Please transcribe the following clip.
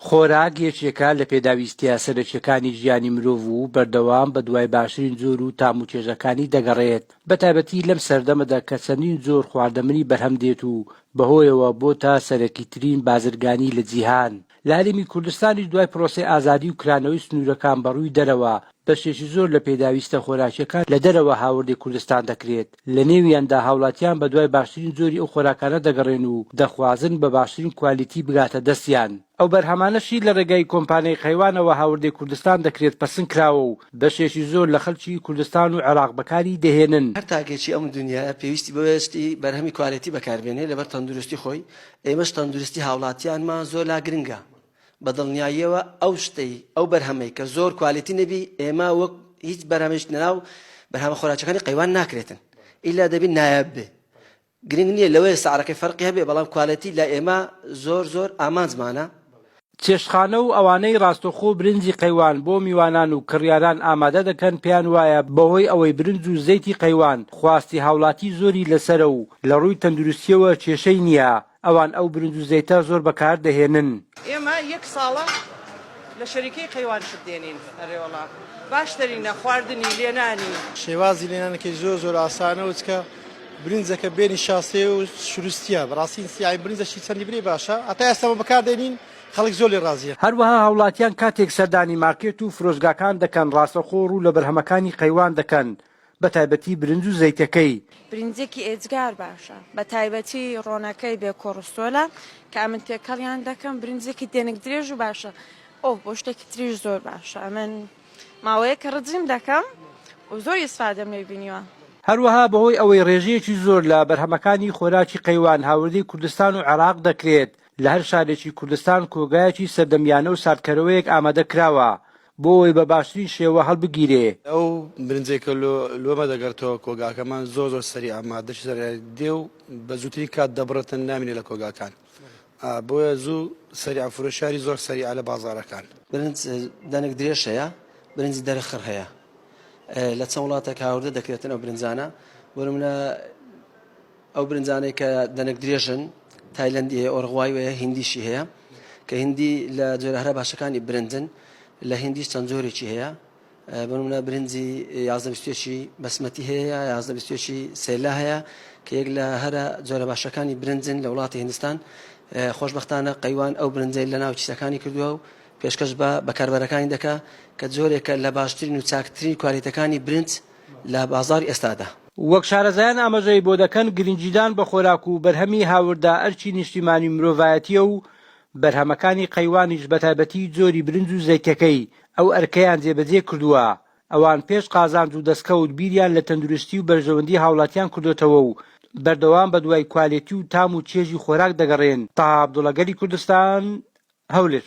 خۆراک یەکێکە لە پێداویستیە سەرەکیەکانی ژیانی مرۆڤ و بەردەوام بە دوای باشترین جۆر و تام و چێژەکانی دەگەڕێت بەتایبەتی لەم سەردەمەدا کە چەندین جۆر خواردەمنی بەرهەم دێت و بەهۆیەوە بۆتە سەرەکیترین بازرگانی لە جیهان. لە هەرێمی کوردستانی دوای پرۆسەی ئازادی و کرانەوەی سنوورەکان بەڕووی دەرەوە بەشێکی زۆر لە پێداویستە خۆراکیەکان لە دەرەوە هاوردی کوردستان دەکرێت. لە نێویاندا هاوڵاتیان بە دوای باشترین جۆری ئەو خۆراکانە دەگەڕێن و دەخوازن بە باشترین کوالیتی بگاتە دەستیان. ئەو بەرهەمانەشی لە ڕێگای کۆمپانیای قەیوانەوە هاوردی کوردستان دەکرێت پەسەند کراوە و بەشێکی زۆر لە خەڵکی کوردستان و عێراق بەکاری دەهێنن. هەر تاگێکی ئەم دنیاە پێویستی بەوەستی بەرهەمی کوالیتی بەکاربێنێ لەبەر تەندروستی خۆی ئێمەش تەندروستی هاوڵاتیانمان زۆر لا گرنگە بە دڵنیاییەوە ئەو شتەی ئەو بەرهەمەی کە زۆر کوالیتی نەبی ئێمە وەک هیچ بەرهەمێش نەناو بەرهەمە خۆراکیەکانی قەیوان ناکرێتن ئیلا دەبی نایاب بێ گرنگ نییە لەوەی سعرەکەی فەرقی هەبێ بەڵام کوالیتی لە ئێمە زۆر ئامانجمانە. چێشتخانە و ئەوانەی ڕاستەوخۆ برنجی قەیوان بۆ میوانان و کڕیاران ئامادە دەکەن پێیان وایە بەهۆی ئەوەی برنج و زەیتی قەیوان خواستی هاوڵاتی زۆری لەسەرە و لە ڕووی تەندروستیەوە کێشەی نییە ئەوان ئەو برنج و زەیتە زۆر بەکار دەهێنن. ئێمە یەک ساڵە لە شەریکەی قەیوان شت دێنین ئەرێوەڵا باشترینە خواردنی لێنانی شێوازی لێنانەکەی زۆر ئاسانە وچکە برنجەکە بێنی شاسێ و شروستیە بەڕاستی سیای برنجەشی چەندی برێ باشە ئەتا ئێستامە بەکار دێنین خەڵک زۆر لێ ڕازیە. هەروەها هاوڵاتیان کاتێک سەردانی مارکێت و فرۆشگاکان دەکەن ڕاستەخۆڕ و لە بەرهەمەکانی قەیوان دەکەن بەتایبەتی برنج و زەیتەکەی. برنجێکی ئێجگار باشە بەتایبەتی ڕۆنەکەی بێ کۆڕستۆلە کە ئەمن پێکەڵیان دەکەم برنجێکی دێنک درێژ و باشە ئەو بۆ شتێکی تریش زۆر باشە ئەمن ماوەیە کە ڕجیم دەکەم و زۆر ئیسفادەم لێ بینیوە. هەروەها بەهۆی ئەوەی ڕێژەیەکی زۆر لە بەرهەمەکانی خۆراکی قەیوان هاوردەی کوردستان و عێراق دەکرێت لە هەر شارێکی کوردستان کۆگایەکی سەردەمیانە و ساردکەرەوەیەک ئامادە کراوە بۆ ئەوەی بە باشترین شێوە هەڵبگیرێ. ئەو برنجێکە لۆمە دەگەڕێتەوە کۆگاکەمان زۆر سەری ئامادەش دێ و بە زووتری کات دەبڕێتن نامینێ لە کۆگاکان بۆیە زوو سەری ئەفرۆشاری زۆر سەریع لە بازاڕەکان. برنج دەنێک درێژ هەیە برنجی دەرەخڕ هەیە لە چەند وڵاتێک هاوردە دەکرێتن ئەو برنجانە بۆ منە ئەو برنجانەی کە دەنێک درێژن تایلەندی هەیە ئۆرغوای وەیە هندیشی هەیە کە هندی لە جۆرە هەرە باشەکانی برنجن لە هندیش چەند جۆرێکی هەیە بۆ منە برنجی 11 بەسمەتی هەیە 11 سێلا هەیە کە یەک لە هەرە جۆرە باشەکانی برنجن لە وڵاتی هندستان خۆشبەختانە قەیوان ئەو برنجەی لە ناو چیسەکانی کردووە و پێشکەش بە بەکاربەرەکانی دەکا کە جۆرێکە لە باشترین و چاکترین کوالیتەکانی برنج لە بازاری ئێستادا. وەک شارەزایان ئاماژەی بۆ دەکەن گرنگجیدان بە خۆراک و بەرهەمی هاوردا ئەرچی نیشتیمانی مرۆڤایەتیە و بەرهەمەکانی قەیوانیش بەتایبەتی جۆری برنج و زەیتەکەی ئەو ئەرکەیان جێبەجێ کردووە ئەوان پێش قازانج و دەستکەوت بیریان لە تەندروستی و بەرژەوەندی هاوڵاتیان کردوتەوە و بەردەوام بە دوای کوالیتی و تام و چێژی خۆراک دەگەڕێن. تا عەبدوڵڵا گەلی کوردستان هەولێر.